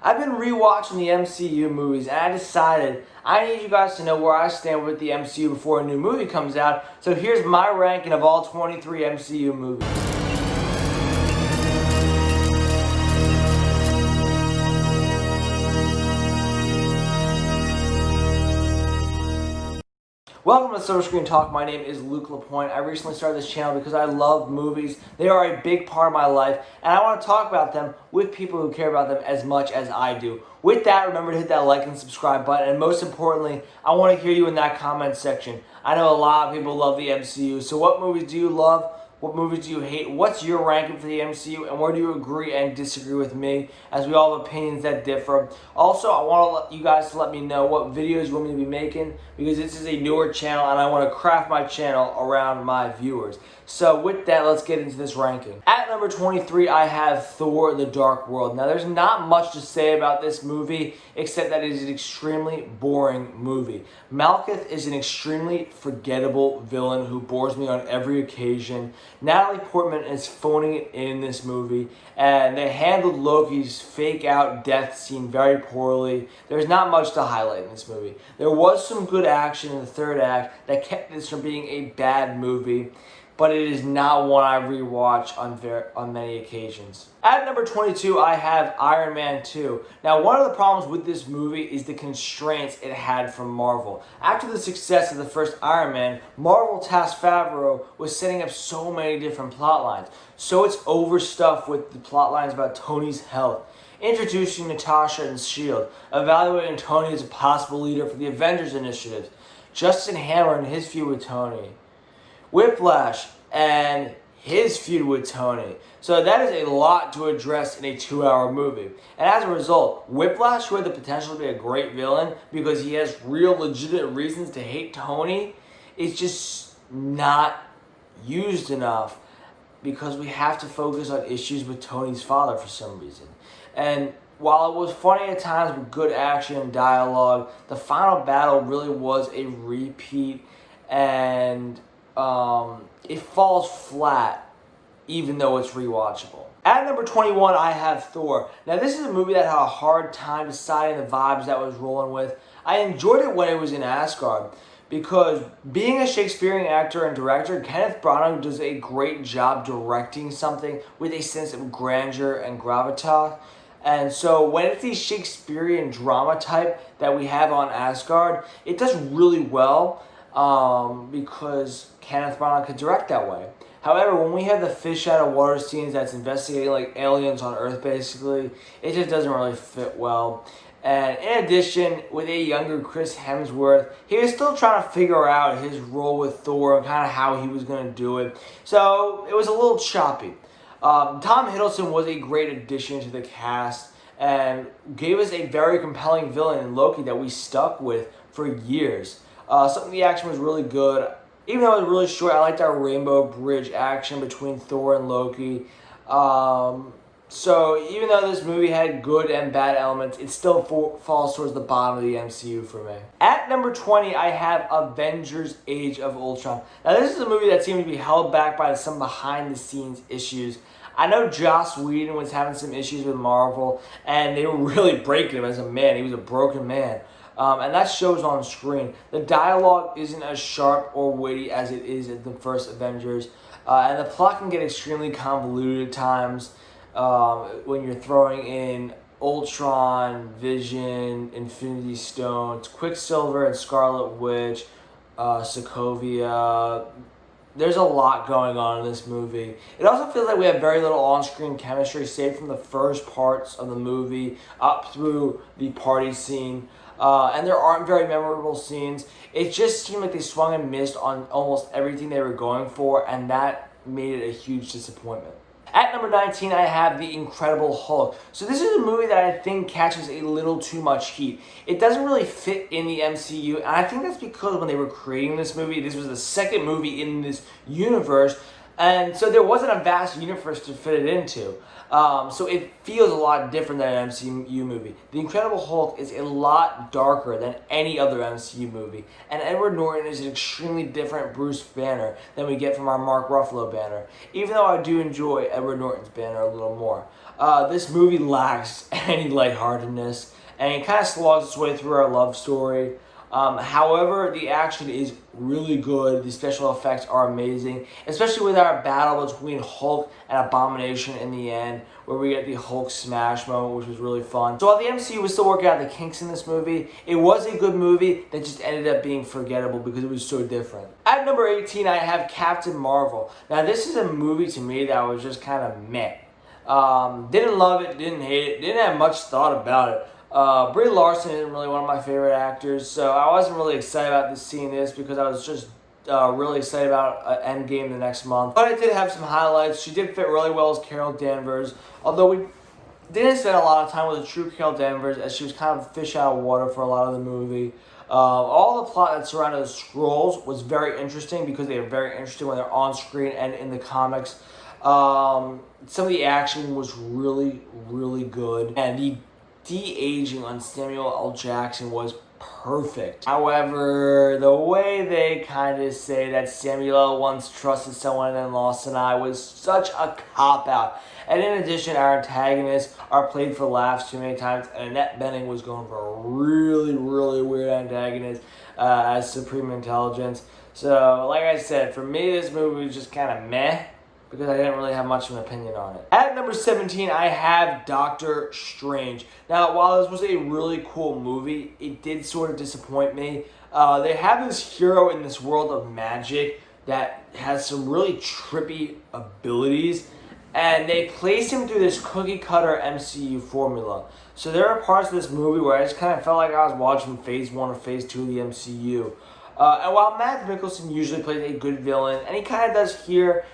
I've been rewatching the MCU movies, and I decided I need you guys to know where I stand with the MCU before a new movie comes out. So here's my ranking of all 23 MCU movies. Welcome to Silver Screen Talk. My name is Luke LaPointe. I recently started this channel because I love movies. They are a big part of my life, and I want to talk about them with people who care about them as much as I do. With that, remember to hit that like and subscribe button, and most importantly, I want to hear you in that comment section. I know a lot of people love the MCU, so what movies do you love? What movies do you hate? What's your ranking for the MCU? And where do you agree and disagree with me? As we all have opinions that differ. Also, I want you guys to let me know what videos you want me to be making, because this is a newer channel and I want to craft my channel around my viewers. So with that, let's get into this ranking. At number 23, I have Thor: The Dark World. Now, there's not much to say about this movie, except that it is an extremely boring movie. Malekith is an extremely forgettable villain who bores me on every occasion. Natalie Portman is phoning it in this movie, and they handled Loki's fake out death scene very poorly. There's not much to highlight in this movie. There was some good action in the third act that kept this from being a bad movie, but it is not one I rewatch on many occasions. At number 22, I have Iron Man 2. Now, one of the problems with this movie is the constraints it had from Marvel. After the success of the first Iron Man, Marvel tasked Favreau with setting up so many different plot lines. So it's overstuffed with the plot lines about Tony's health, introducing Natasha and S.H.I.E.L.D., evaluating Tony as a possible leader for the Avengers initiative, Justin Hammer and his feud with Tony, Whiplash and his feud with Tony. So that is a lot to address in a 2-hour movie. And as a result, Whiplash, who had the potential to be a great villain because he has real legitimate reasons to hate Tony, is just not used enough because we have to focus on issues with Tony's father for some reason. And while it was funny at times with good action and dialogue, the final battle really was a repeat, and it falls flat even though it's rewatchable. At number 21, I have Thor. Now, this is a movie that had a hard time deciding the vibes that I was rolling with. I enjoyed it when it was in Asgard, because being a Shakespearean actor and director, Kenneth Branagh does a great job directing something with a sense of grandeur and gravitas. And so when it's the Shakespearean drama type that we have on Asgard, it does really well because Kenneth Branagh could direct that way. However, when we have the fish out of water scenes that's investigating like aliens on Earth basically, it just doesn't really fit well. And in addition, with a younger Chris Hemsworth, he was still trying to figure out his role with Thor and kind of how he was going to do it. So it was a little choppy. Tom Hiddleston was a great addition to the cast and gave us a very compelling villain in Loki that we stuck with for years. Some of the action was really good. Even though it was really short, I liked our Rainbow Bridge action between Thor and Loki. So even though this movie had good and bad elements, it still falls towards the bottom of the MCU for me. At number 20, I have Avengers: Age of Ultron. Now, this is a movie that seemed to be held back by some behind-the-scenes issues. I know Joss Whedon was having some issues with Marvel, and they were really breaking him as a man. He was a broken man. And that shows on screen. The dialogue isn't as sharp or witty as it is in the first Avengers. And the plot can get extremely convoluted at times when you're throwing in Ultron, Vision, Infinity Stones, Quicksilver and Scarlet Witch, Sokovia. There's a lot going on in this movie. It also feels like we have very little on-screen chemistry, save from the first parts of the movie up through the party scene. And there aren't very memorable scenes. It just seemed like they swung and missed on almost everything they were going for, and that made it a huge disappointment. At number 19, I have The Incredible Hulk. So this is a movie that I think catches a little too much heat. It doesn't really fit in the MCU, and I think that's because when they were creating this movie, this was the second movie in this universe, And so there wasn't a vast universe to fit it into. So it feels a lot different than an MCU movie. The Incredible Hulk is a lot darker than any other MCU movie. And Edward Norton is an extremely different Bruce Banner than we get from our Mark Ruffalo Banner. Even though I do enjoy Edward Norton's Banner a little more. This movie lacks any lightheartedness, and it kind of slogs its way through our love story. However, the action is really good. The special effects are amazing, especially with our battle between Hulk and Abomination in the end, where we get the Hulk smash moment, which was really fun. So while the MCU was still working out the kinks in this movie, it was a good movie that just ended up being forgettable because it was so different. At number 18, I have Captain Marvel. Now, this is a movie to me that was just kind of meh. Didn't love it, didn't hate it, didn't have much thought about it. Brie Larson isn't really one of my favorite actors, so I wasn't really excited about seeing this because I was just really excited about Endgame the next month. But it did have some highlights. She did fit really well as Carol Danvers, although we didn't spend a lot of time with the true Carol Danvers, as she was kind of fish out of water for a lot of the movie. All the plot that surrounded the Skrulls was very interesting because they are very interesting when they're on screen and in the comics. Some of the action was really, really good, and the de-aging on Samuel L. Jackson was perfect. However, the way they kind of say that Samuel L. once trusted someone and then lost an eye was such a cop-out. And in addition, our antagonists are played for laughs too many times, and Annette Bening was going for a really, really weird antagonist as Supreme Intelligence. So, like I said, for me, this movie was just kind of meh, because I didn't really have much of an opinion on it. At number 17, I have Doctor Strange. Now, while this was a really cool movie, it did sort of disappoint me. They have this hero in this world of magic that has some really trippy abilities, and they place him through this cookie-cutter MCU formula. So there are parts of this movie where I just kind of felt like I was watching Phase 1 or Phase 2 of the MCU. And while Matt Mikkelsen usually plays a good villain, and he kind of does here,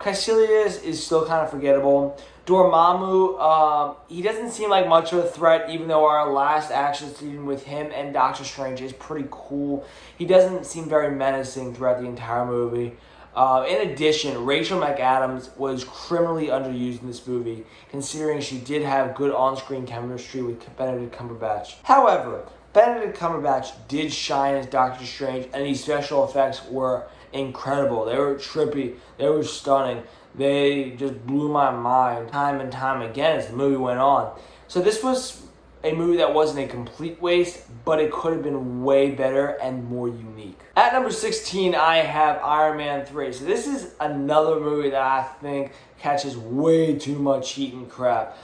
Caecilius is still kind of forgettable. Dormammu, he doesn't seem like much of a threat, even though our last action scene with him and Doctor Strange is pretty cool. He doesn't seem very menacing throughout the entire movie. In addition, Rachel McAdams was criminally underused in this movie, considering she did have good on-screen chemistry with Benedict Cumberbatch. However, Benedict Cumberbatch did shine as Doctor Strange, and these special effects were incredible. They were trippy. They were stunning. They just blew my mind time and time again as the movie went on. So this was a movie that wasn't a complete waste, but it could have been way better and more unique. At number 16, I have Iron Man 3. So this is another movie that I think catches way too much heat and crap.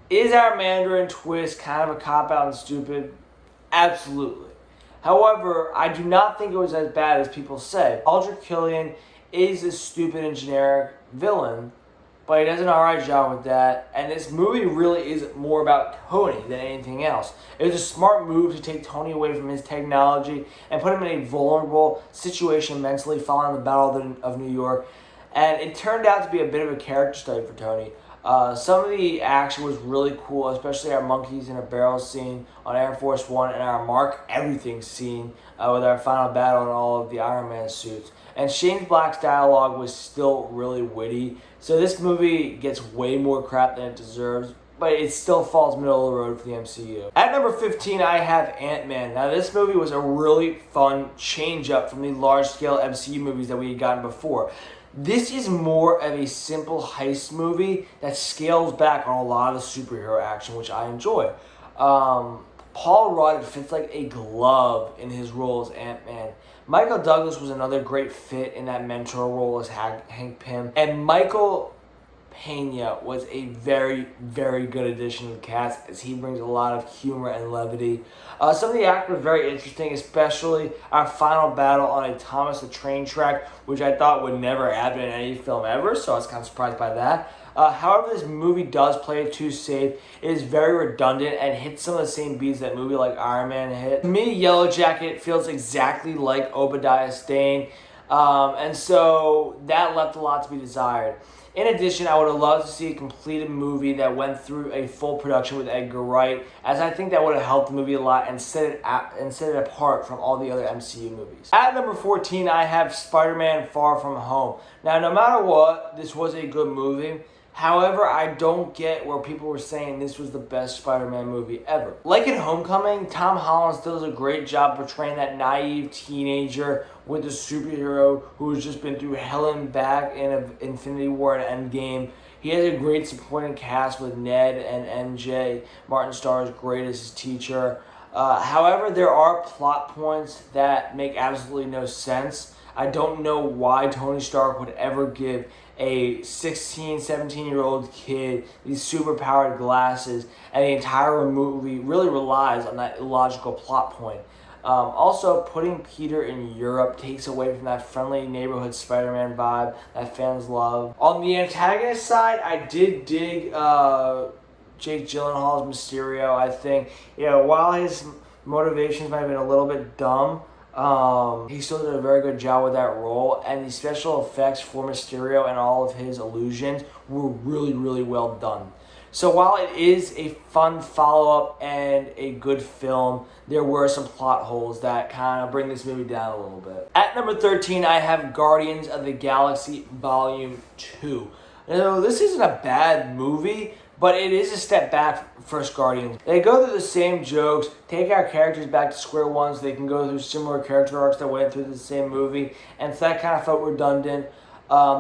Is our Mandarin twist kind of a cop-out and stupid? Absolutely. However, I do not think it was as bad as people say. Aldrich Killian is a stupid and generic villain, but he does an alright job with that. And this movie really is more about Tony than anything else. It was a smart move to take Tony away from his technology and put him in a vulnerable situation mentally following the Battle of New York. And it turned out to be a bit of a character study for Tony. Some of the action was really cool, especially our monkeys in a barrel scene on Air Force One and our Mark Everything scene with our final battle in all of the Iron Man suits. And Shane Black's dialogue was still really witty. So this movie gets way more crap than it deserves, but it still falls middle of the road for the MCU. At number 15, I have Ant-Man. Now, this movie was a really fun change-up from the large-scale MCU movies that we had gotten before. This is more of a simple heist movie that scales back on a lot of the superhero action, which I enjoy. Paul Rudd fits like a glove in his role as Ant-Man. Michael Douglas was another great fit in that mentor role as Hank Pym. And Michael Pena was a very, very good addition to the cast, as he brings a lot of humor and levity. Some of the acting was very interesting, especially our final battle on a Thomas the Train track, which I thought would never happen in any film ever, so I was kind of surprised by that. However, this movie does play it too safe. It is very redundant and hits some of the same beats that movie like Iron Man hit. To me, Yellow Jacket feels exactly like Obadiah Stane. And so that left a lot to be desired. In addition, I would have loved to see a completed movie that went through a full production with Edgar Wright, as I think that would have helped the movie a lot and set it apart from all the other MCU movies. At number 14, I have Spider-Man Far From Home. Now, no matter what, this was a good movie. However, I don't get where people were saying this was the best Spider-Man movie ever. Like in Homecoming, Tom Holland still does a great job portraying that naive teenager with a superhero who's just been through hell and back in Infinity War and Endgame. He has a great supporting cast with Ned and MJ. Martin Starr is great as his teacher. However, there are plot points that make absolutely no sense. I don't know why Tony Stark would ever give a 16, 17-year-old kid these superpowered glasses, and the entire movie really relies on that illogical plot point. Also, putting Peter in Europe takes away from that friendly neighborhood Spider-Man vibe that fans love. On the antagonist side, I did dig Jake Gyllenhaal's Mysterio. I think, while his motivations might have been a little bit dumb, he still did a very good job with that role, and the special effects for Mysterio and all of his illusions were really, really well done. So while it is a fun follow-up and a good film, there were some plot holes that kind of bring this movie down a little bit. At number 13, I have Guardians of the Galaxy Volume 2. Now, this isn't a bad movie, but it is a step back from first Guardians. They go through the same jokes, take our characters back to square one so they can go through similar character arcs that went through the same movie, and so that kind of felt redundant.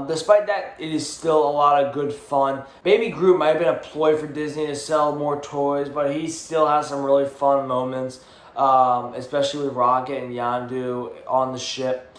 Despite that, it is still a lot of good fun. Baby Groot might have been a ploy for Disney to sell more toys, but he still has some really fun moments, especially with Rocket and Yondu on the ship.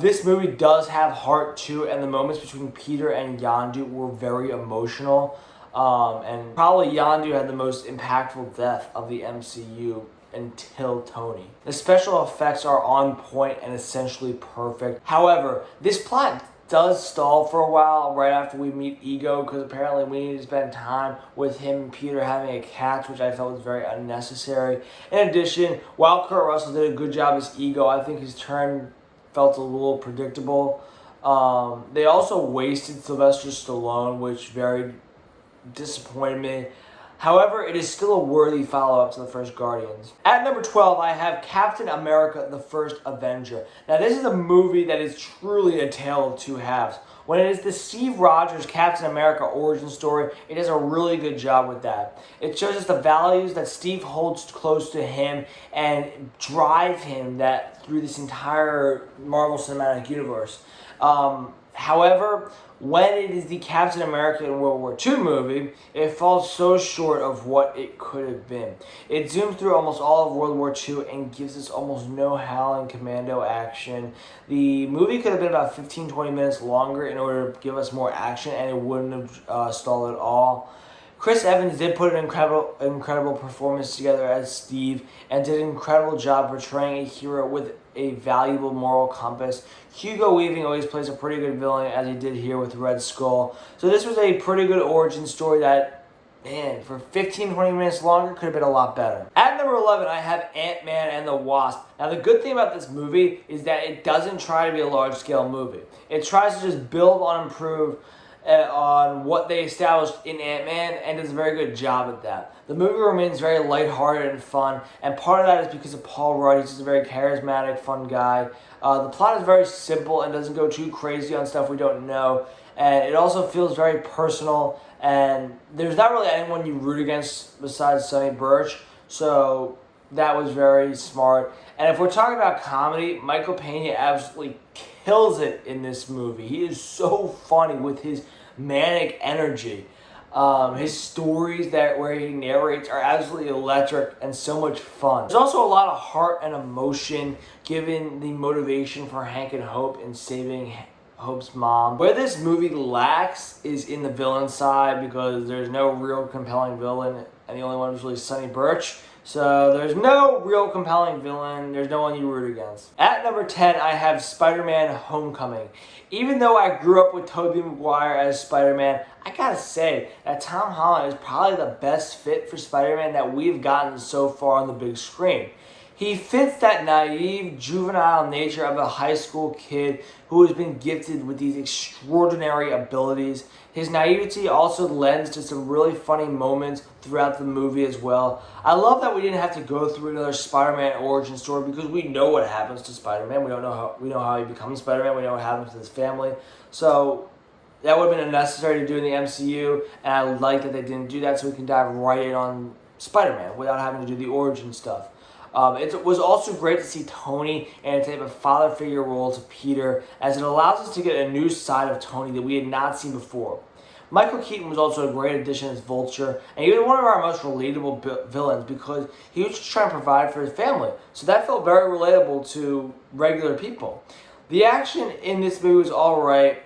This movie does have heart too, and the moments between Peter and Yondu were very emotional. And probably Yondu had the most impactful death of the MCU until Tony. The special effects are on point and essentially perfect. However, this plot does stall for a while right after we meet Ego, because apparently we need to spend time with him and Peter having a catch, which I felt was very unnecessary. In addition, while Kurt Russell did a good job as Ego, I think his turn felt a little predictable. They also wasted Sylvester Stallone, which very disappointed me. However, it is still a worthy follow-up to the first Guardians. At number 12, I have Captain America, the First Avenger. Now, this is a movie that is truly a tale of two halves. When it is the Steve Rogers Captain America origin story, it does a really good job with that. It shows us the values that Steve holds close to him and drive him that through this entire Marvel Cinematic Universe. However, when it is the Captain America in World War II movie, it falls so short of what it could have been. It zooms through almost all of World War II and gives us almost no Howling Commando action. The movie could have been about 15-20 minutes longer in order to give us more action, and it wouldn't have stalled at all. Chris Evans did put an incredible performance together as Steve and did an incredible job portraying a hero with a valuable moral compass. Hugo Weaving always plays a pretty good villain, as he did here with Red Skull. So this was a pretty good origin story that, man, for 15-20 minutes longer, could have been a lot better. At number 11, I have Ant-Man and the Wasp. Now, the good thing about this movie is that it doesn't try to be a large-scale movie. It tries to just build on and improve on what they established in Ant-Man, and does a very good job at that. The movie remains very lighthearted and fun, and part of that is because of Paul Rudd. He's just a very charismatic, fun guy. The plot is very simple and doesn't go too crazy on stuff we don't know, and it also feels very personal, and there's not really anyone you root against besides Sonny Burch, so that was very smart. And if we're talking about comedy, Michael Pena absolutely kills it in this movie. He is so funny with his manic energy. His stories where he narrates are absolutely electric and so much fun. There's also a lot of heart and emotion given the motivation for Hank and Hope in saving Hope's mom. Where this movie lacks is in the villain side, because there's no real compelling villain, and the only one is really Sonny Burch. So there's no real compelling villain. There's no one you root against. At number 10, I have Spider-Man Homecoming. Even though I grew up with Tobey Maguire as Spider-Man, I gotta say that Tom Holland is probably the best fit for Spider-Man that we've gotten so far on the big screen. He fits that naive, juvenile nature of a high school kid who has been gifted with these extraordinary abilities. His naivety also lends to some really funny moments throughout the movie as well. I love that we didn't have to go through another Spider-Man origin story because we know what happens to Spider-Man. We know how he becomes Spider-Man. We know what happens to his family. So that would have been unnecessary to do in the MCU, and I like that they didn't do that, so we can dive right in on Spider-Man without having to do the origin stuff. It was also great to see Tony and to have a father figure role to Peter, as it allows us to get a new side of Tony that we had not seen before. Michael Keaton was also a great addition as Vulture, and he was one of our most relatable villains because he was just trying to provide for his family. So that felt very relatable to regular people. The action in this movie was alright,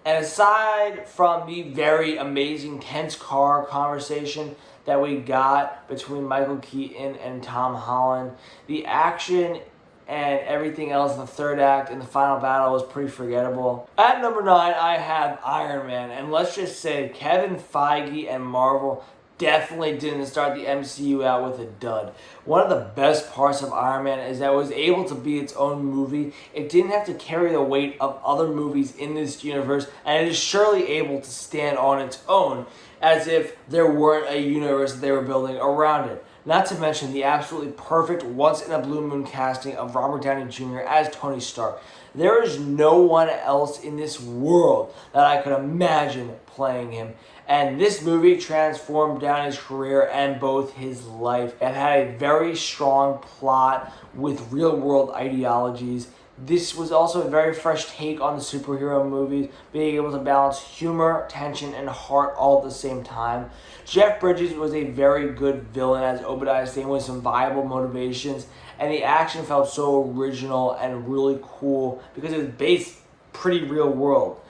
and aside from the very amazing tense car conversation that we got between Michael Keaton and Tom Holland, the action and everything else in the third act and the final battle was pretty forgettable. At number 9, I have Iron Man, and let's just say Kevin Feige and Marvel definitely didn't start the MCU out with a dud. One of the best parts of Iron Man is that it was able to be its own movie. It didn't have to carry the weight of other movies in this universe, and it is surely able to stand on its own as if there weren't a universe that they were building around it. Not to mention the absolutely perfect once-in-a-blue-moon casting of Robert Downey Jr. as Tony Stark. There is no one else in this world that I could imagine playing him. And this movie transformed Downey's career and both his life. It had a very strong plot with real-world ideologies. This was also a very fresh take on the superhero movies, being able to balance humor, tension, and heart all at the same time. Jeff Bridges was a very good villain as Obadiah Stane with some viable motivations, and the action felt so original and really cool because it was based pretty real world.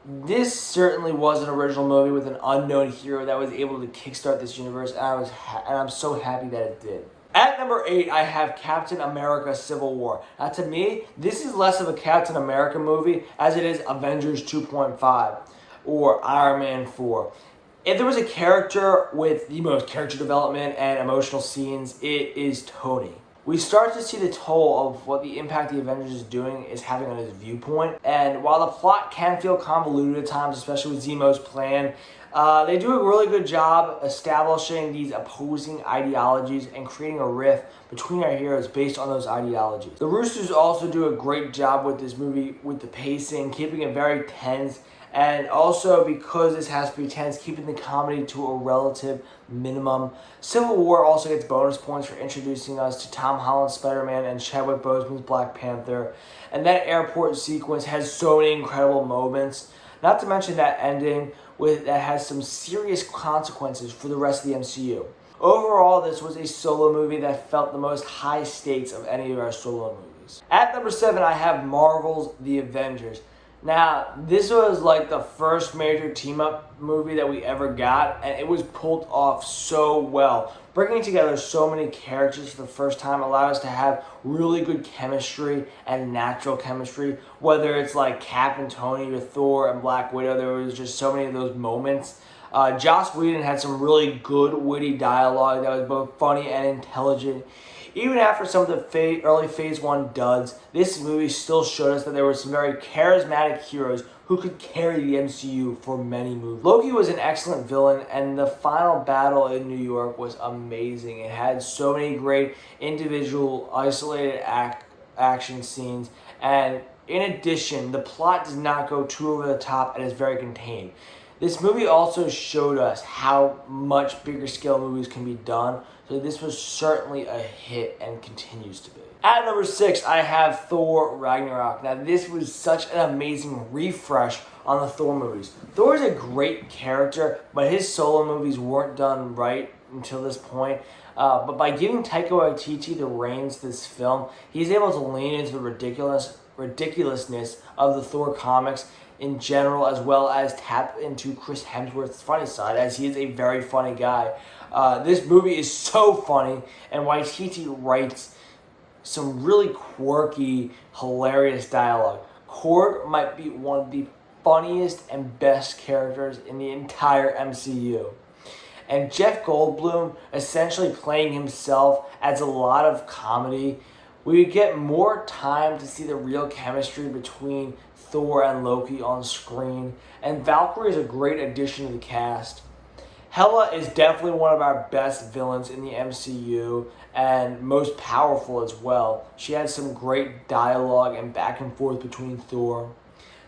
This certainly was an original movie with an unknown hero that was able to kickstart this universe, and I'm so happy that it did. At number 8, I have Captain America Civil War. Now to me, this is less of a Captain America movie as it is Avengers 2.5 or Iron Man 4. If there was a character with the most character development and emotional scenes, it is Tony. We start to see the toll of what the impact the Avengers is doing is having on his viewpoint. And while the plot can feel convoluted at times, especially with Zemo's plan, they do a really good job establishing these opposing ideologies and creating a rift between our heroes based on those ideologies. The Roosters also do a great job with this movie with the pacing, keeping it very tense, and also because this has to be tense, keeping the comedy to a relative minimum. Civil War also gets bonus points for introducing us to Tom Holland's Spider-Man and Chadwick Boseman's Black Panther. And that airport sequence has so many incredible moments. Not to mention that ending that has some serious consequences for the rest of the MCU. Overall, this was a solo movie that felt the most high stakes of any of our solo movies. At number 7, I have Marvel's The Avengers. Now, this was like the first major team-up movie that we ever got, and it was pulled off so well. Bringing together so many characters for the first time allowed us to have really good chemistry and natural chemistry, whether it's like Cap and Tony or Thor and Black Widow. There was just so many of those moments. Joss Whedon had some really good, witty dialogue that was both funny and intelligent. Even after some of the early Phase 1 duds, this movie still showed us that there were some very charismatic heroes who could carry the MCU for many movies. Loki was an excellent villain, and the final battle in New York was amazing. It had so many great individual, isolated action scenes, and in addition, the plot does not go too over the top and is very contained. This movie also showed us how much bigger scale movies can be done, so this was certainly a hit and continues to be. At number 6, I have Thor Ragnarok. Now this was such an amazing refresh on the Thor movies. Thor is a great character, but his solo movies weren't done right until this point. But by giving Taika Waititi the reins to this film, he's able to lean into the ridiculousness of the Thor comics in general, as well as tap into Chris Hemsworth's funny side, as he is a very funny guy. This movie is so funny, and Waititi writes some really quirky, hilarious dialogue. Korg might be one of the funniest and best characters in the entire MCU. And Jeff Goldblum essentially playing himself adds a lot of comedy. We get more time to see the real chemistry between Thor and Loki on screen, and Valkyrie is a great addition to the cast. Hela is definitely one of our best villains in the MCU and most powerful as well. She had some great dialogue and back and forth between Thor.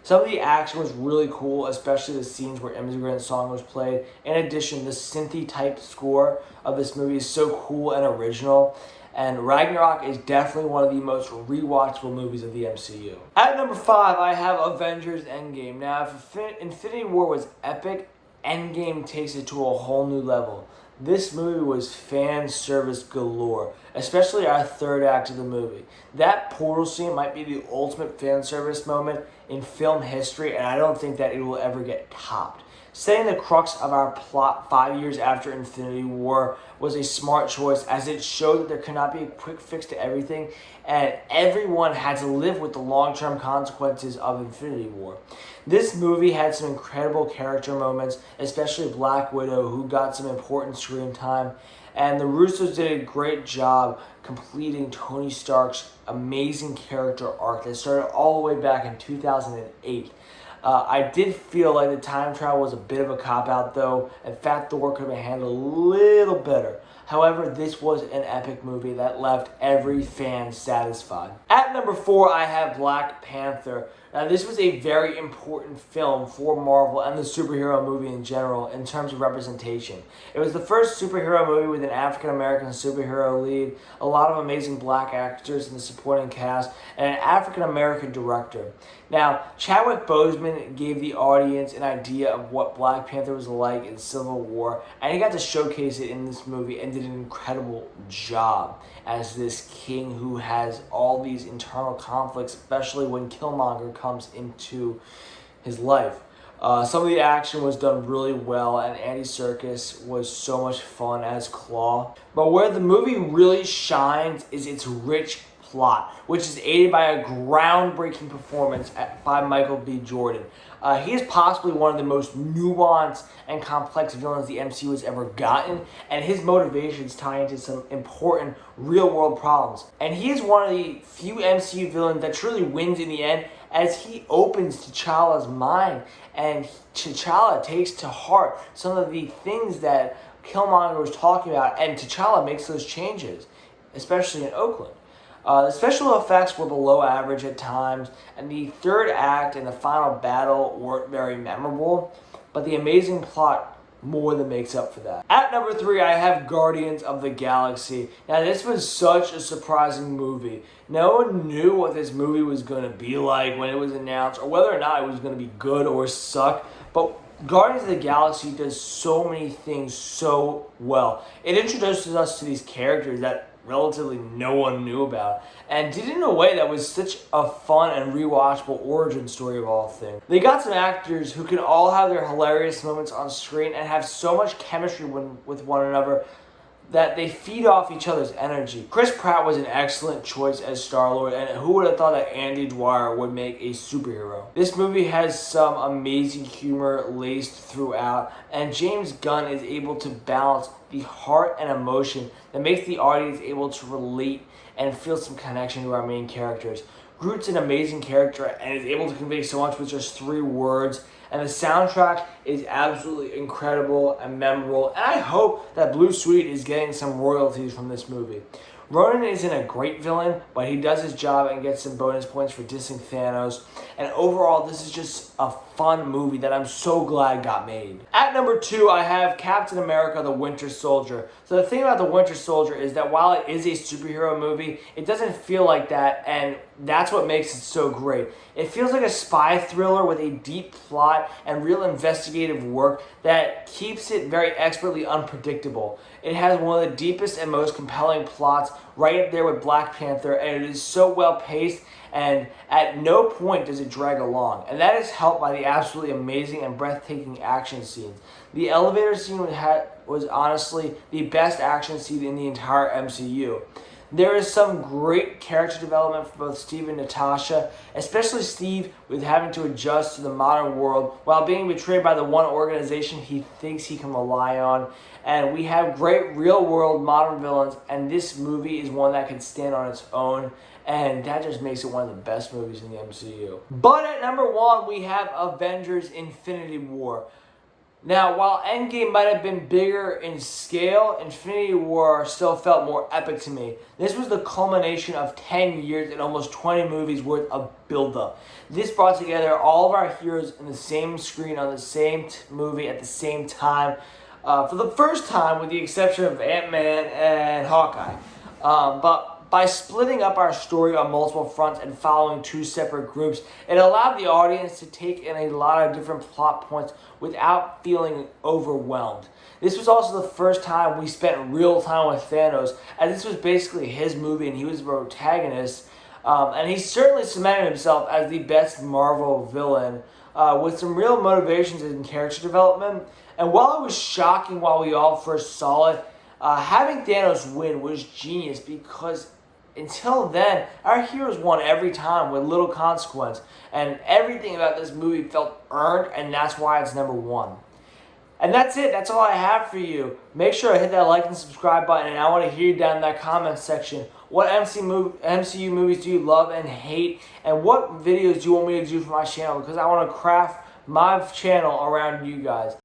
Some of the action was really cool, especially the scenes where Immigrant Song was played. In addition, the synthy type score of this movie is so cool and original. And Ragnarok is definitely one of the most rewatchable movies of the MCU. At number 5, I have Avengers Endgame. Now, if Infinity War was epic, Endgame takes it to a whole new level. This movie was fan service galore, especially our third act of the movie. That portal scene might be the ultimate fan service moment in film history, and I don't think that it will ever get topped. Setting the crux of our plot 5 years after Infinity War was a smart choice, as it showed that there could not be a quick fix to everything, and everyone had to live with the long-term consequences of Infinity War. This movie had some incredible character moments, especially Black Widow, who got some important screen time, and the Russos did a great job completing Tony Stark's amazing character arc that started all the way back in 2008. I did feel like the time travel was a bit of a cop-out though, and Fat Thor could have been handled a little better. However, this was an epic movie that left every fan satisfied. At number 4, I have Black Panther. Now, this was a very important film for Marvel and the superhero movie in general in terms of representation. It was the first superhero movie with an African-American superhero lead, a lot of amazing black actors in the supporting cast, and an African-American director. Now, Chadwick Boseman gave the audience an idea of what Black Panther was like in Civil War, and he got to showcase it in this movie and did an incredible job as this king who has all these internal conflicts, especially when Killmonger comes into his life. Some of the action was done really well, and Andy Serkis was so much fun as Claw. But where the movie really shines is its rich plot, which is aided by a groundbreaking performance by Michael B. Jordan. He is possibly one of the most nuanced and complex villains the MCU has ever gotten, and his motivations tie into some important real-world problems. And he is one of the few MCU villains that truly wins in the end, as he opens T'Challa's mind, and T'Challa takes to heart some of the things that Killmonger was talking about, and T'Challa makes those changes, especially in Oakland. The special effects were below average at times, and the third act and the final battle weren't very memorable, but the amazing plot more than makes up for that. At number 3, I have Guardians of the Galaxy. Now, this was such a surprising movie. No one knew what this movie was going to be like when it was announced, or whether or not it was going to be good or suck, but Guardians of the Galaxy does so many things so well. It introduces us to these characters that relatively no one knew about, and did it in a way that was such a fun and rewatchable origin story of all things. They got some actors who can all have their hilarious moments on screen and have so much chemistry with one another that they feed off each other's energy. Chris Pratt was an excellent choice as Star-Lord, and who would have thought that Andy Dwyer would make a superhero? This movie has some amazing humor laced throughout, and James Gunn is able to balance the heart and emotion that makes the audience able to relate and feel some connection to our main characters. Groot's an amazing character and is able to convey so much with just 3 words, and the soundtrack is absolutely incredible and memorable, and I hope that Blue Sweet is getting some royalties from this movie. Ronan isn't a great villain, but he does his job and gets some bonus points for dissing Thanos, and overall this is just a fun movie that I'm so glad got made. At number 2, I have Captain America: The Winter Soldier. So the thing about The Winter Soldier is that while it is a superhero movie, it doesn't feel like that, and that's what makes it so great. It feels like a spy thriller with a deep plot and real investigative work that keeps it very expertly unpredictable. It has one of the deepest and most compelling plots, right up there with Black Panther, and it is so well paced, and at no point does it drag along. And that is helped by the absolutely amazing and breathtaking action scenes. The elevator scene was honestly the best action scene in the entire MCU. There is some great character development for both Steve and Natasha, especially Steve with having to adjust to the modern world while being betrayed by the one organization he thinks he can rely on. And we have great real-world modern villains, and this movie is one that can stand on its own, and that just makes it one of the best movies in the MCU. But at number 1, we have Avengers Infinity War. Now, while Endgame might have been bigger in scale, Infinity War still felt more epic to me. This was the culmination of 10 years and almost 20 movies worth of build-up. This brought together all of our heroes in the same screen on the same movie at the same time, for the first time with the exception of Ant-Man and Hawkeye. But by splitting up our story on multiple fronts and following 2 separate groups, it allowed the audience to take in a lot of different plot points without feeling overwhelmed. This was also the first time we spent real time with Thanos, as this was basically his movie and he was the protagonist. And he certainly cemented himself as the best Marvel villain, with some real motivations and character development. And while it was shocking while we all first saw it, having Thanos win was genius, because until then, our heroes won every time with little consequence, and everything about this movie felt earned, and that's why it's number 1. And that's it. That's all I have for you. Make sure to hit that like and subscribe button, and I want to hear you down in that comment section. What MCU movies do you love and hate, and what videos do you want me to do for my channel? Because I want to craft my channel around you guys.